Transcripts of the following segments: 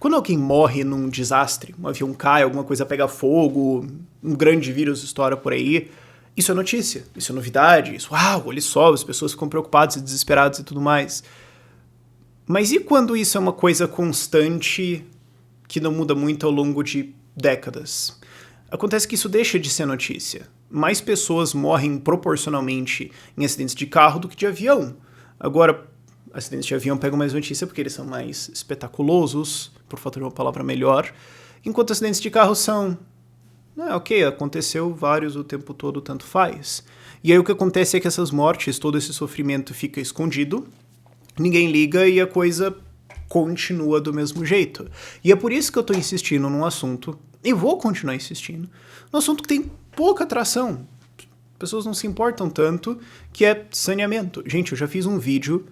Quando alguém morre num desastre, um avião cai, alguma coisa pega fogo, um grande vírus estoura por aí, isso é notícia, isso é novidade, isso, uau, olha só, as pessoas ficam preocupadas e desesperadas e tudo mais. Mas e quando isso é uma coisa constante que não muda muito ao longo de décadas? Acontece que isso deixa de ser notícia. Mais pessoas morrem proporcionalmente em acidentes de carro do que de avião. Agora, acidentes de avião pegam mais notícia porque eles são mais espetaculosos, por falta de uma palavra melhor, enquanto acidentes de carro são... ok, aconteceu vários o tempo todo, tanto faz. E aí o que acontece é que essas mortes, todo esse sofrimento fica escondido, ninguém liga e a coisa continua do mesmo jeito. E é por isso que eu tô insistindo num assunto, e vou continuar insistindo, num assunto que tem pouca atração. As pessoas não se importam tanto, que é saneamento. Gente, eu já fiz um vídeo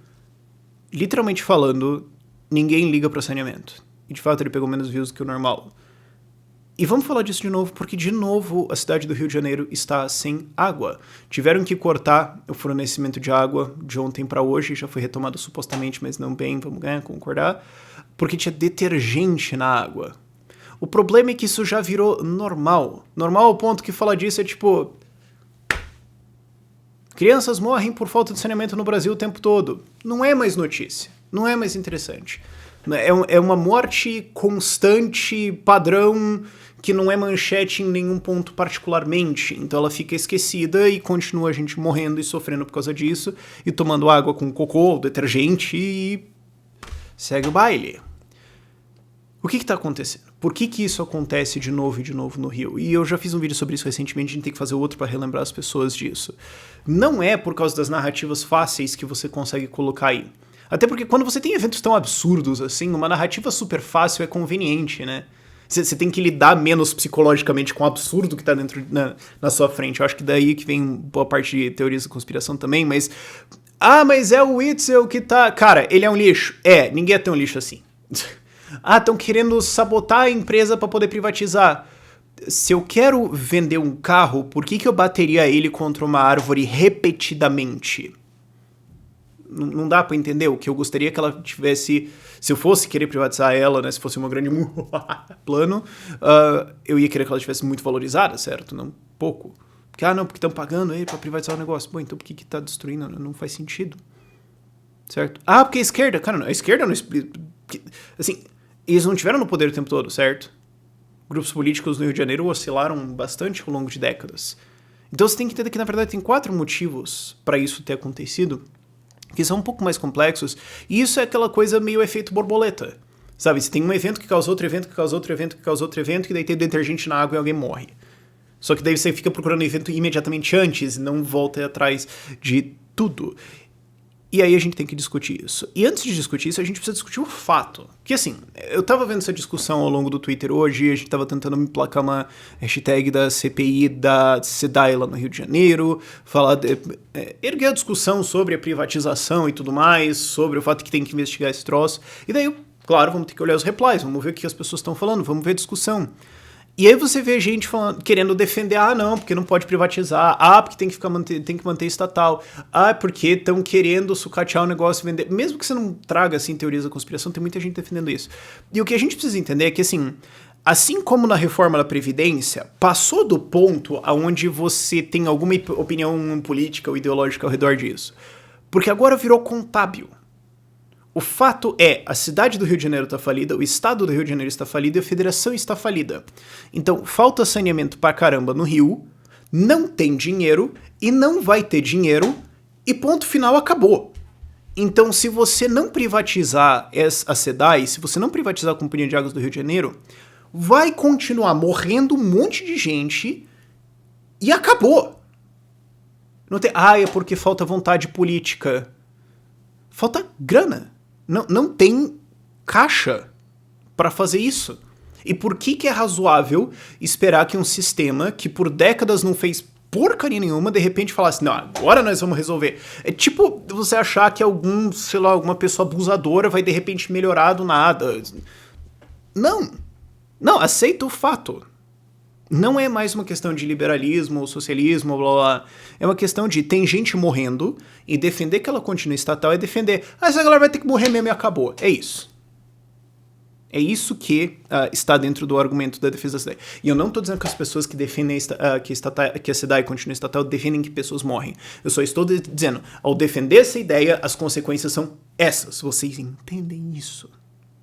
literalmente falando, ninguém liga para saneamento. E de fato ele pegou menos views do que o normal. E vamos falar disso de novo, porque de novo a cidade do Rio de Janeiro está sem água. Tiveram que cortar o fornecimento de água de ontem para hoje, já foi retomado supostamente, mas não bem, vamos concordar, porque tinha detergente na água. O problema é que isso já virou normal. Normal ao ponto que falar disso é tipo... crianças morrem por falta de saneamento no Brasil o tempo todo. Não é mais notícia. Não é mais interessante. É uma morte constante, padrão, que não é manchete em nenhum ponto particularmente. Então ela fica esquecida e continua a gente morrendo e sofrendo por causa disso, e tomando água com cocô, detergente e segue o baile. O que está acontecendo? Por que isso acontece de novo e de novo no Rio? E eu já fiz um vídeo sobre isso recentemente, a gente tem que fazer outro para relembrar as pessoas disso. Não é por causa das narrativas fáceis que você consegue colocar aí. Até porque quando você tem eventos tão absurdos assim, uma narrativa super fácil é conveniente, né? Você tem que lidar menos psicologicamente com o absurdo que tá dentro na sua frente. Eu acho que daí que vem boa parte de teorias da conspiração também, mas... mas é o Witzel que tá... Cara, ele é um lixo. Ninguém é tão lixo assim. Estão querendo sabotar a empresa para poder privatizar. Se eu quero vender um carro, por que eu bateria ele contra uma árvore repetidamente? Não dá pra entender. O que eu gostaria que ela tivesse... Se eu fosse querer privatizar ela, né, se fosse uma grande plano, eu ia querer que ela tivesse muito valorizada, certo? Não pouco. Porque, porque estão pagando aí pra privatizar o negócio. Bom, então por que tá destruindo? Não faz sentido. Certo? Porque a esquerda... Cara, a esquerda não... Assim... Eles não tiveram no poder o tempo todo, certo? Grupos políticos no Rio de Janeiro oscilaram bastante ao longo de décadas. Então você tem que entender que, na verdade, tem 4 motivos para isso ter acontecido, que são um pouco mais complexos, e isso é aquela coisa meio efeito borboleta. Sabe, você tem um evento que causa outro evento, que causa outro evento, que causa outro evento, e daí tem detergente na água e alguém morre. Só que daí você fica procurando o evento imediatamente antes, e não volta atrás de tudo. E aí a gente tem que discutir isso. E antes de discutir isso, a gente precisa discutir o fato. Que assim, eu tava vendo essa discussão ao longo do Twitter hoje, a gente tava tentando me placar uma hashtag da CPI da SEDAI lá no Rio de Janeiro, erguer a discussão sobre a privatização e tudo mais, sobre o fato que tem que investigar esse troço. E daí, claro, vamos ter que olhar os replies, vamos ver o que as pessoas estão falando, vamos ver a discussão. E aí você vê gente falando, querendo defender, não, porque não pode privatizar, porque tem que manter estatal, porque estão querendo sucatear o negócio e vender. Mesmo que você não traga, assim, teorias da conspiração, tem muita gente defendendo isso. E o que a gente precisa entender é que, assim como na reforma da Previdência, passou do ponto aonde você tem alguma opinião política ou ideológica ao redor disso. Porque agora virou contábil. O fato é, a cidade do Rio de Janeiro está falida, o estado do Rio de Janeiro está falido e a federação está falida. Então, falta saneamento pra caramba no Rio, não tem dinheiro e não vai ter dinheiro e ponto final, acabou. Então, se você não privatizar a SEDAI, se você não privatizar a Companhia de Águas do Rio de Janeiro, vai continuar morrendo um monte de gente e acabou. Não tem, é porque falta vontade política. Falta grana. Não tem caixa para fazer isso. E por que é razoável esperar que um sistema que por décadas não fez porcaria nenhuma, de repente falasse, não, agora nós vamos resolver. É tipo você achar que alguma pessoa abusadora vai de repente melhorar do nada. Não, aceita o fato. Não é mais uma questão de liberalismo ou socialismo, blá blá. É uma questão de tem gente morrendo e defender que ela continue estatal é defender. Essa galera vai ter que morrer mesmo e acabou. É isso. É isso que está dentro do argumento da defesa da SEDAI. E eu não estou dizendo que as pessoas que defendem que a SEDAI continue estatal defendem que pessoas morrem. Eu só estou dizendo, ao defender essa ideia, as consequências são essas. Vocês entendem isso?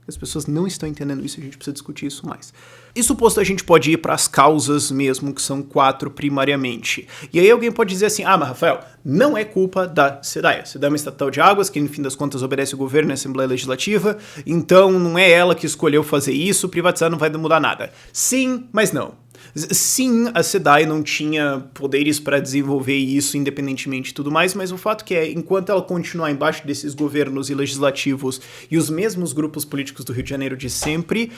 As pessoas não estão entendendo isso, a gente precisa discutir isso mais. Isso posto, a gente pode ir para as causas mesmo, que são 4 primariamente. E aí alguém pode dizer assim, mas Rafael, não é culpa da SEDAI. A SEDAI é uma estatal de águas, que no fim das contas obedece o governo e a Assembleia Legislativa, então não é ela que escolheu fazer isso, privatizar não vai mudar nada. Sim, mas não. Sim, a SEDAI não tinha poderes para desenvolver isso independentemente e tudo mais, mas o fato que enquanto ela continuar embaixo desses governos e legislativos e os mesmos grupos políticos do Rio de Janeiro de sempre,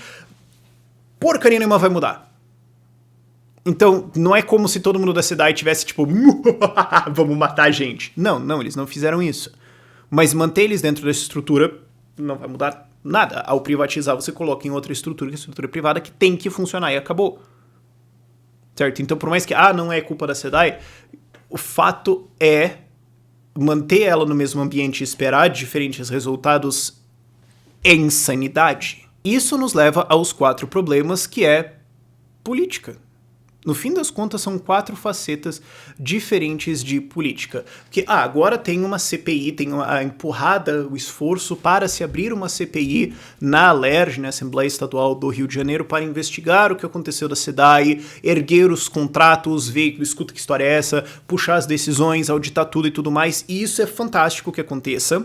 porcaria nenhuma vai mudar. Então, não é como se todo mundo da SEDAI tivesse tipo, vamos matar a gente. Não, eles não fizeram isso. Mas manter eles dentro dessa estrutura não vai mudar nada. Ao privatizar, você coloca em outra estrutura, que é a estrutura privada, que tem que funcionar e acabou. Certo? Então, por mais que, não é culpa da SEDAI, o fato é manter ela no mesmo ambiente e esperar diferentes resultados é insanidade. Isso nos leva aos 4 problemas, que é política. No fim das contas, são 4 facetas diferentes de política. Que, agora tem uma CPI, tem a empurrada, o esforço para se abrir uma CPI na ALERJ, na Assembleia Estadual do Rio de Janeiro, para investigar o que aconteceu da SEDAI, erguer os contratos, ver, escuta que história é essa, puxar as decisões, auditar tudo e tudo mais. E isso é fantástico que aconteça,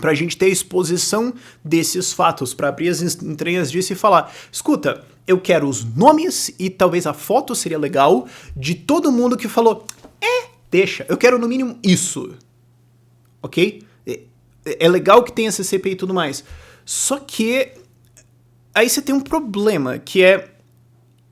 para a gente ter a exposição desses fatos, para abrir as entranhas disso e falar, escuta, eu quero os nomes e talvez a foto seria legal de todo mundo que falou, deixa, eu quero no mínimo isso, ok? É legal que tenha essa CPI e tudo mais, só que aí você tem um problema, que é,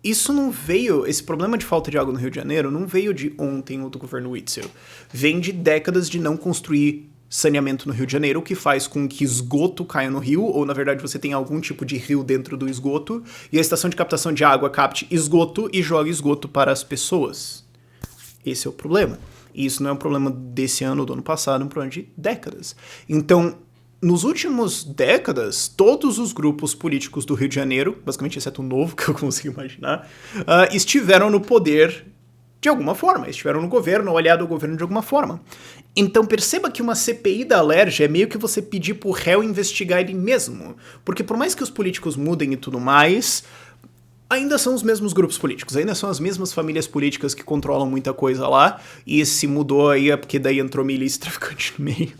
isso não veio, esse problema de falta de água no Rio de Janeiro não veio de ontem ou do governo Witzel, vem de décadas de não construir saneamento no Rio de Janeiro, o que faz com que esgoto caia no rio, ou na verdade você tem algum tipo de rio dentro do esgoto, e a estação de captação de água capte esgoto e joga esgoto para as pessoas. Esse é o problema. E isso não é um problema desse ano ou do ano passado, é um problema de décadas. Então, nos últimos décadas, todos os grupos políticos do Rio de Janeiro, basicamente exceto o Novo, que eu consigo imaginar, estiveram no poder de alguma forma, estiveram no governo ou aliado ao governo de alguma forma. Então perceba que uma CPI da ALERJ é meio que você pedir pro réu investigar ele mesmo. Porque por mais que os políticos mudem e tudo mais, ainda são os mesmos grupos políticos, ainda são as mesmas famílias políticas que controlam muita coisa lá, e se mudou aí é porque daí entrou milícia e traficante no meio.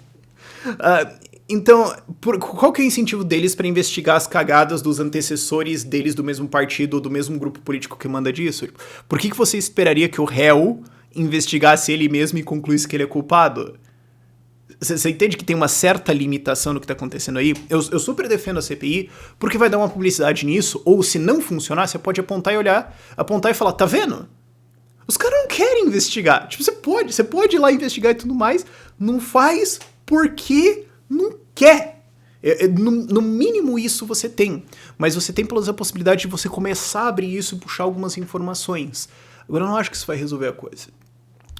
Então, qual que é o incentivo deles para investigar as cagadas dos antecessores deles do mesmo partido ou do mesmo grupo político que manda disso? Por que você esperaria que o réu investigasse ele mesmo e concluísse que ele é culpado? Você entende que tem uma certa limitação no que tá acontecendo aí? Eu super defendo a CPI porque vai dar uma publicidade nisso, ou se não funcionar, você pode apontar e falar, tá vendo? Os caras não querem investigar. Tipo, você pode ir lá investigar e tudo mais, não faz porque não quer. No mínimo isso você tem, mas você tem pelo menos a possibilidade de você começar a abrir isso e puxar algumas informações. Agora eu não acho que isso vai resolver a coisa.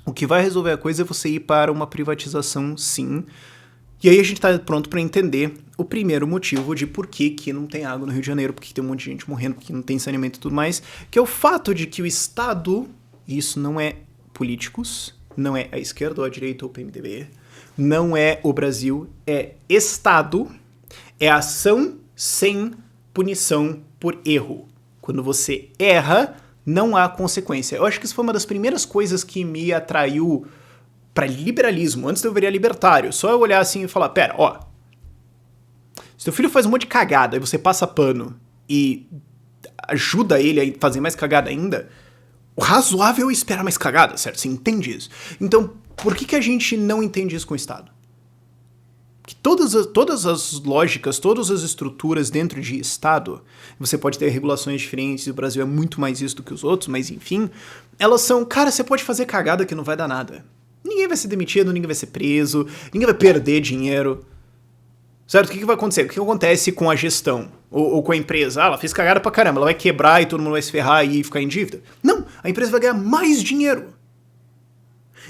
O que vai resolver a coisa é você ir para uma privatização, sim. E aí a gente tá pronto para entender o primeiro motivo de por que não tem água no Rio de Janeiro, por que tem um monte de gente morrendo, por que não tem saneamento e tudo mais, que é o fato de que o Estado, e isso não é políticos, não é a esquerda ou a direita ou o PMDB, não é o Brasil, é Estado, é ação sem punição por erro. Quando você erra, não há consequência. Eu acho que isso foi uma das primeiras coisas que me atraiu para liberalismo. Antes eu viria libertário. Só eu olhar assim e falar, pera, ó, se teu filho faz um monte de cagada e você passa pano e ajuda ele a fazer mais cagada ainda, o razoável é esperar mais cagada, certo? Você entende isso? Então, por que a gente não entende isso com o Estado? Que todas as lógicas, todas as estruturas dentro de Estado, você pode ter regulações diferentes, e o Brasil é muito mais isso do que os outros, mas enfim, elas são, cara, você pode fazer cagada que não vai dar nada. Ninguém vai ser demitido, ninguém vai ser preso, ninguém vai perder dinheiro. Certo? O que vai acontecer? O que acontece com a gestão? Ou com a empresa? Ela fez cagada pra caramba, ela vai quebrar e todo mundo vai se ferrar e ficar em dívida? Não, a empresa vai ganhar mais dinheiro.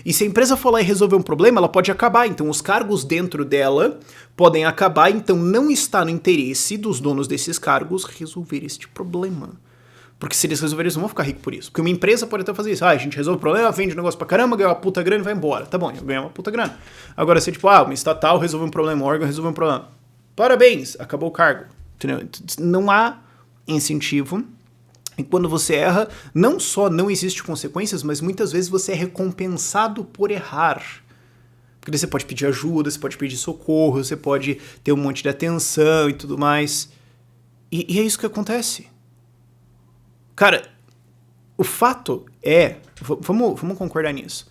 E se a empresa for lá e resolver um problema, ela pode acabar. Então os cargos dentro dela podem acabar, então não está no interesse dos donos desses cargos resolver este problema. Porque se eles resolverem, eles não vão ficar ricos por isso. Porque uma empresa pode até fazer isso. A gente resolve o problema, vende o negócio pra caramba, ganha uma puta grana e vai embora. Tá bom, eu ganhei uma puta grana. Agora, se tipo, uma estatal resolveu um problema, um órgão resolveu um problema. Parabéns, acabou o cargo. Entendeu? Não há incentivo. E quando você erra, não só não existe consequências, mas muitas vezes você é recompensado por errar. Porque daí você pode pedir ajuda, você pode pedir socorro, você pode ter um monte de atenção e tudo mais. E é isso que acontece. Cara, o fato é... Vamos concordar nisso.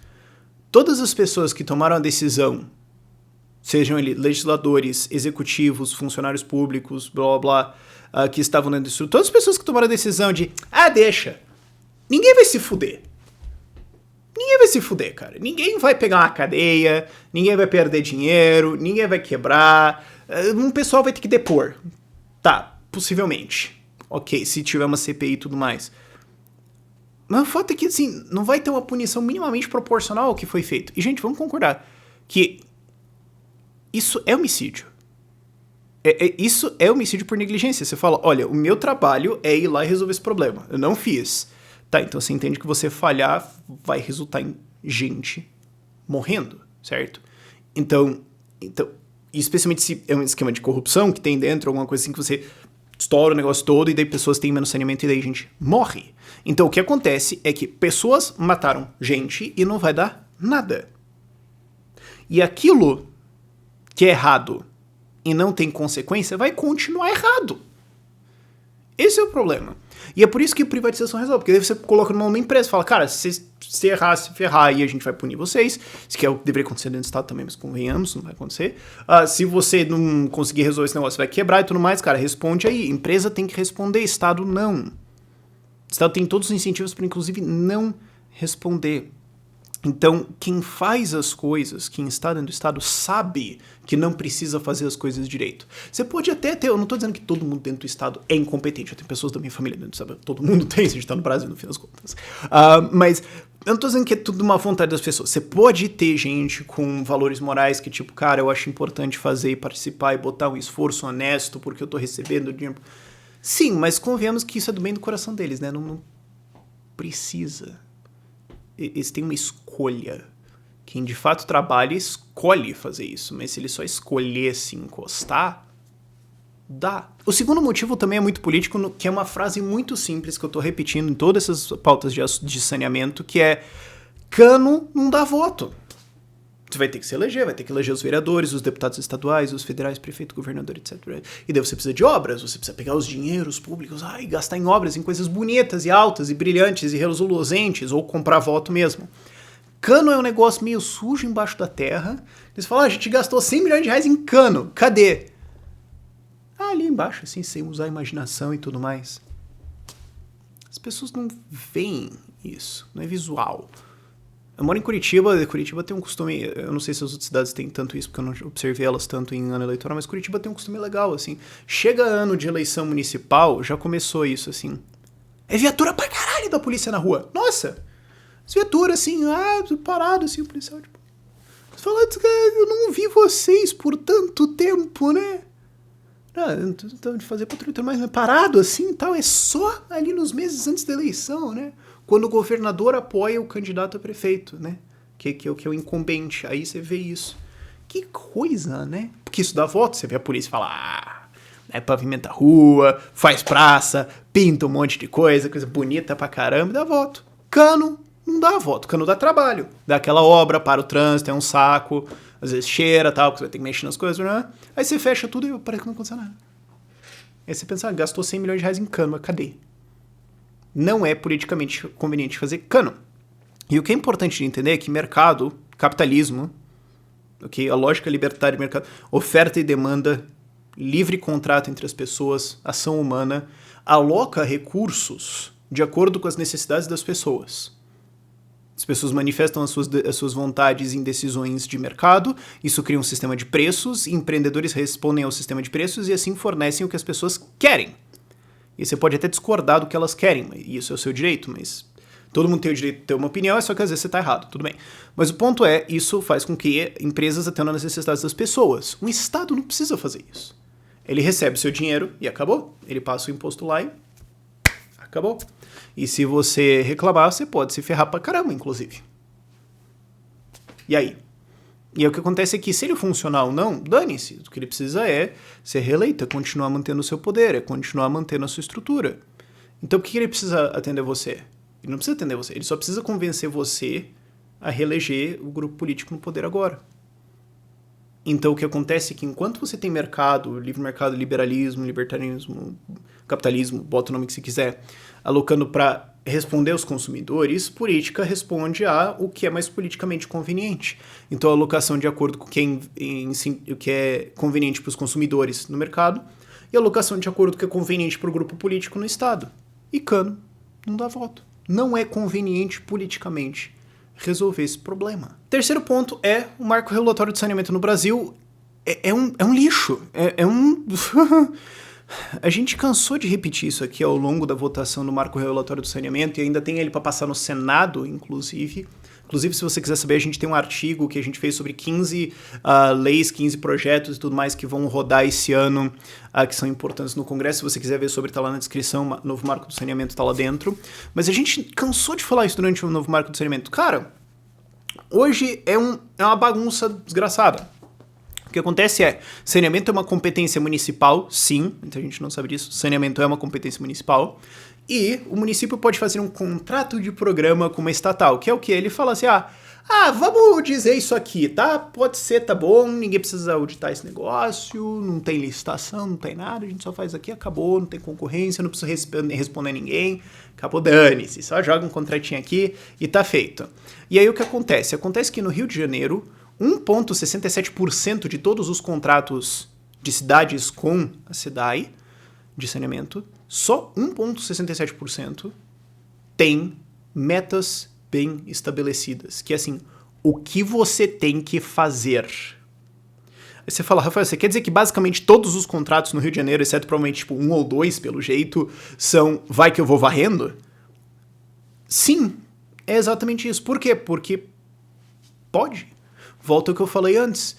Todas as pessoas que tomaram a decisão, sejam legisladores, executivos, funcionários públicos, blá blá blá, que estavam dentro disso, todas as pessoas que tomaram a decisão de, deixa, ninguém vai se fuder. Ninguém vai se fuder, cara. Ninguém vai pegar uma cadeia, ninguém vai perder dinheiro, ninguém vai quebrar, um pessoal vai ter que depor. Tá, possivelmente. Ok, se tiver uma CPI e tudo mais. Mas o fato é que, assim, não vai ter uma punição minimamente proporcional ao que foi feito. E, gente, vamos concordar que isso é homicídio. Isso é homicídio por negligência. Você fala, olha, o meu trabalho é ir lá e resolver esse problema. Eu não fiz. Tá, então você entende que você falhar vai resultar em gente morrendo, certo? Então, especialmente se é um esquema de corrupção que tem dentro, alguma coisa assim que você estoura o negócio todo e daí pessoas têm menos saneamento e daí a gente morre. Então o que acontece é que pessoas mataram gente e não vai dar nada. E aquilo que é errado e não tem consequência vai continuar errado. Esse é o problema. E é por isso que privatização resolve, porque daí você coloca numa empresa e fala, cara, se errar, se ferrar, aí a gente vai punir vocês, isso que é o que deveria acontecer dentro do Estado também, mas convenhamos, não vai acontecer. Se você não conseguir resolver esse negócio, vai quebrar e tudo mais, cara, responde aí. Empresa tem que responder, Estado não. O Estado tem todos os incentivos para, inclusive, não responder. Então, quem faz as coisas, quem está dentro do Estado, sabe que não precisa fazer as coisas direito. Você pode até ter, eu não estou dizendo que todo mundo dentro do Estado é incompetente, eu tenho pessoas da minha família dentro do Estado, todo mundo tem, se a gente está no Brasil, no fim das contas. Mas eu não estou dizendo que é tudo uma vontade das pessoas. Você pode ter gente com valores morais que, tipo, cara, eu acho importante fazer e participar e botar um esforço honesto porque eu estou recebendo dinheiro. Sim, mas convenhamos que isso é do bem do coração deles, né? Não precisa. Eles têm uma escolha. Quem de fato trabalha escolhe fazer isso, mas se ele só escolher se encostar, dá. O segundo motivo também é muito político, que é uma frase muito simples que eu tô repetindo em todas essas pautas de saneamento, que é: cano não dá voto. Você vai ter que se eleger, vai ter que eleger os vereadores, os deputados estaduais, os federais, prefeito, governador, etc. E daí você precisa de obras, você precisa pegar os dinheiros públicos e gastar em obras, em coisas bonitas e altas e brilhantes e reluzentes, ou comprar voto mesmo. Cano é um negócio meio sujo embaixo da terra. Eles falam, a gente gastou 100 milhões de reais em cano, cadê? Ali embaixo, assim, sem usar a imaginação e tudo mais. As pessoas não veem isso, não é visual. Eu moro em Curitiba, Curitiba tem um costume, eu não sei se as outras cidades têm tanto isso, porque eu não observei elas tanto em ano eleitoral, mas Curitiba tem um costume legal, assim. Chega ano de eleição municipal, já começou isso, assim. É viatura pra caralho da polícia na rua. Nossa! As viaturas, assim, parado, assim, o policial, tipo... Você fala, eu não vi vocês por tanto tempo, né? Então de fazer patrulha, mas parado, assim, e tal, é só ali nos meses antes da eleição, né? Quando o governador apoia o candidato a prefeito, né? Que é o incumbente. Aí você vê isso. Que coisa, né? Porque isso dá voto. Você vê a polícia e fala, pavimenta a rua, faz praça, pinta um monte de coisa bonita pra caramba, e dá voto. Cano não dá voto. Cano dá trabalho. Dá aquela obra, para o trânsito, é um saco, às vezes cheira, tal, porque você vai ter que mexer nas coisas, né? Aí você fecha tudo e parece que não aconteceu nada. Aí você pensa, gastou 100 milhões de reais em cano, mas cadê? Não é politicamente conveniente fazer cano. E o que é importante de entender é que mercado, capitalismo, okay, a lógica libertária de mercado, oferta e demanda, livre contrato entre as pessoas, ação humana, aloca recursos de acordo com as necessidades das pessoas. As pessoas manifestam as suas vontades em decisões de mercado, isso cria um sistema de preços, empreendedores respondem ao sistema de preços e assim fornecem o que as pessoas querem. E você pode até discordar do que elas querem, isso é o seu direito, mas Todo mundo tem o direito de ter uma opinião, é só que às vezes você tá errado, tudo bem. Mas o ponto é, isso faz com que empresas atendam às necessidades das pessoas. Um Estado não precisa fazer isso. Ele recebe seu dinheiro e acabou. Ele passa o imposto lá e acabou. E se você reclamar, você pode se ferrar pra caramba, inclusive. E aí? E aí o que acontece é que, se ele funcionar ou não, dane-se. O que ele precisa é ser reeleito, é continuar mantendo o seu poder, é continuar mantendo a sua estrutura. Então por que ele precisa atender você? Ele não precisa atender você, ele só precisa convencer você a reeleger o grupo político no poder agora. Então o que acontece é que enquanto você tem mercado, livre mercado, liberalismo, libertarianismo, capitalismo, bota o nome que você quiser, alocando para responder aos consumidores, política responde a o que é mais politicamente conveniente. Então a alocação de acordo com o que é conveniente para os consumidores no mercado e a alocação de acordo com o que é conveniente para o grupo político no Estado. E cano, não dá voto. Não é conveniente politicamente resolver esse problema. Terceiro ponto é o marco regulatório de saneamento no Brasil é um lixo. A gente cansou de repetir isso aqui ao longo da votação do marco regulatório do saneamento e ainda tem ele para passar no Senado, inclusive. Inclusive, se você quiser saber, a gente tem um artigo que a gente fez sobre 15 leis, 15 projetos e tudo mais que vão rodar esse ano, que são importantes no Congresso. Se você quiser ver sobre, tá lá na descrição, o novo marco do saneamento tá lá dentro. Mas a gente cansou de falar isso durante o novo marco do saneamento. Cara, hoje é uma bagunça desgraçada. O que acontece é, saneamento é uma competência municipal, sim, muita gente não sabe disso, saneamento é uma competência municipal, e o município pode fazer um contrato de programa com uma estatal, que é o que? Ele fala assim, vamos dizer isso aqui, tá? Pode ser, tá bom, ninguém precisa auditar esse negócio, não tem licitação, não tem nada, a gente só faz aqui, acabou, não tem concorrência, não precisa responder a ninguém, acabou, dane-se, só joga um contratinho aqui e tá feito. E aí o que acontece? Acontece que no Rio de Janeiro, 1,67% de todos os contratos de cidades com a SEDAI de saneamento, só 1,67% tem metas bem estabelecidas, que é assim, o que você tem que fazer. Aí você fala, Rafael, você quer dizer que basicamente todos os contratos no Rio de Janeiro, exceto provavelmente tipo 1 ou 2 pelo jeito, são vai que eu vou varrendo? Sim, é exatamente isso. Por quê? Porque pode. Volta ao que eu falei antes.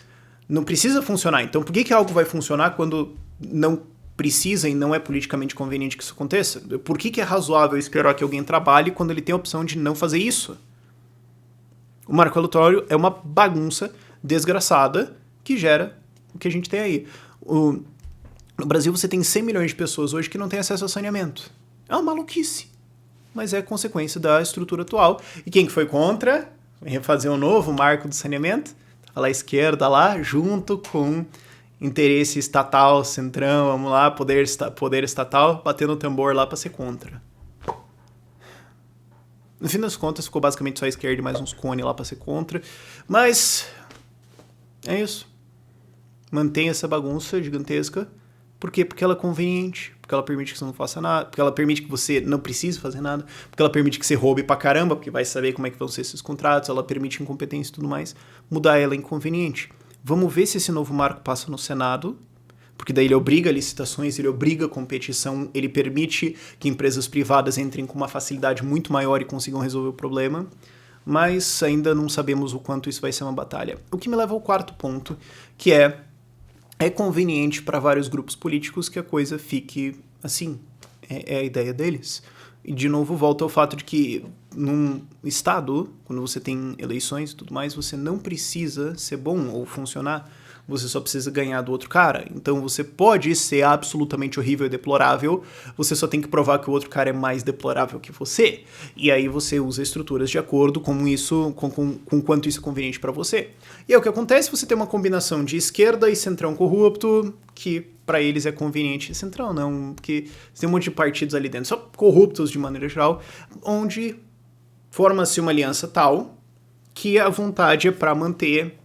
Não precisa funcionar. Então, por que algo vai funcionar quando não precisa e não é politicamente conveniente que isso aconteça? Por que é razoável esperar que alguém trabalhe quando ele tem a opção de não fazer isso? O marco regulatório é uma bagunça desgraçada que gera o que a gente tem aí. No Brasil, você tem 100 milhões de pessoas hoje que não têm acesso ao saneamento. É uma maluquice. Mas é consequência da estrutura atual. E quem que foi contra refazer um novo marco do saneamento? Tava lá à esquerda, lá, junto com interesse estatal, centrão, vamos lá, poder estatal, batendo o tambor lá para ser contra. No fim das contas, ficou basicamente só a esquerda e mais uns cones lá para ser contra. Mas é isso. Mantém essa bagunça gigantesca. Por quê? Porque ela é conveniente, porque ela permite que você não faça nada, porque ela permite que você não precise fazer nada, porque ela permite que você roube pra caramba, porque vai saber como é que vão ser esses contratos, ela permite incompetência e tudo mais. Mudar ela é inconveniente. Vamos ver se esse novo marco passa no Senado, porque daí ele obriga licitações, ele obriga competição, ele permite que empresas privadas entrem com uma facilidade muito maior e consigam resolver o problema, mas ainda não sabemos o quanto isso vai ser uma batalha. O que me leva ao quarto ponto, que é conveniente para vários grupos políticos que a coisa fique assim. É a ideia deles. E, de novo, volta ao fato de que num estado, quando você tem eleições e tudo mais, você não precisa ser bom ou funcionar. Você só precisa ganhar do outro cara. Então você pode ser absolutamente horrível e deplorável, você só tem que provar que o outro cara é mais deplorável que você. E aí você usa estruturas de acordo com isso, com quanto isso é conveniente para você. E é o que acontece, você tem uma combinação de esquerda e centrão corrupto, que para eles é conveniente. Centrão não, porque você tem um monte de partidos ali dentro, só corruptos de maneira geral, onde forma-se uma aliança tal que a vontade é para manter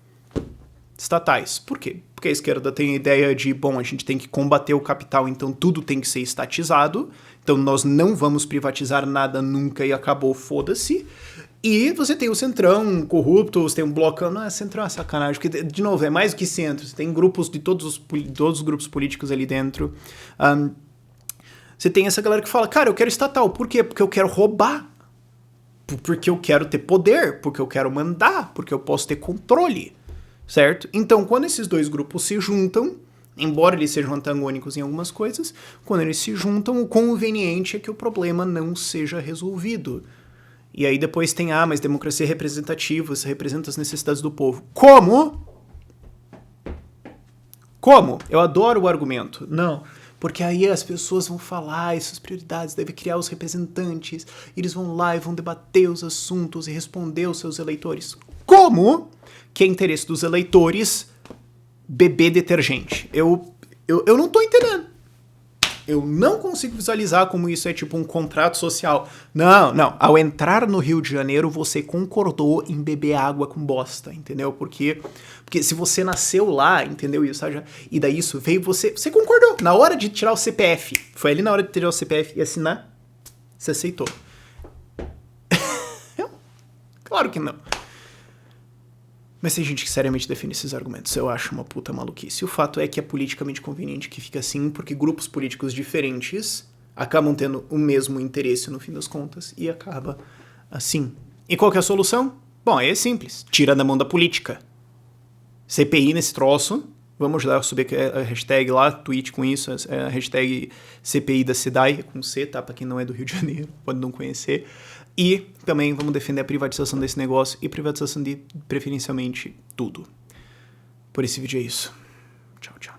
estatais. Por quê? Porque a esquerda tem a ideia de, bom, a gente tem que combater o capital, então tudo tem que ser estatizado, então nós não vamos privatizar nada nunca e acabou, foda-se. E você tem o centrão corrupto, você tem um bloco, não é centrão, é sacanagem, porque, de novo, é mais do que centro, você tem grupos de todos os grupos políticos ali dentro. Você tem essa galera que fala, cara, eu quero estatal, por quê? Porque eu quero roubar. Porque eu quero ter poder, porque eu quero mandar, porque eu posso ter controle, certo? Então, quando esses dois grupos se juntam, embora eles sejam antagônicos em algumas coisas, quando eles se juntam, o conveniente é que o problema não seja resolvido. E aí depois tem, mas democracia representativa, você representa as necessidades do povo. Como? Como? Eu adoro o argumento. Não. Porque aí as pessoas vão falar essas prioridades, deve criar os representantes, eles vão lá e vão debater os assuntos e responder aos seus eleitores. Como que é interesse dos eleitores beber detergente? Eu não tô entendendo. Eu não consigo visualizar como isso é tipo um contrato social. Não. Ao entrar no Rio de Janeiro, você concordou em beber água com bosta, entendeu? Porque se você nasceu lá, entendeu isso? E daí isso veio, você concordou. Na hora de tirar o CPF, foi ali na hora de tirar o CPF e assinar, você aceitou. Claro que não. Mas tem gente que seriamente defende esses argumentos. Eu acho uma puta maluquice. O fato é que é politicamente conveniente que fique assim, porque grupos políticos diferentes acabam tendo o mesmo interesse no fim das contas e acaba assim. E qual que é a solução? Bom, é simples. Tira da mão da política. CPI nesse troço. Vamos ajudar a subir a hashtag lá, tweet com isso, a hashtag CPI da CEDAI, com C, tá? Pra quem não é do Rio de Janeiro, pode não conhecer. E também vamos defender a privatização desse negócio e privatização de, preferencialmente, tudo. Por esse vídeo é isso. Tchau, tchau.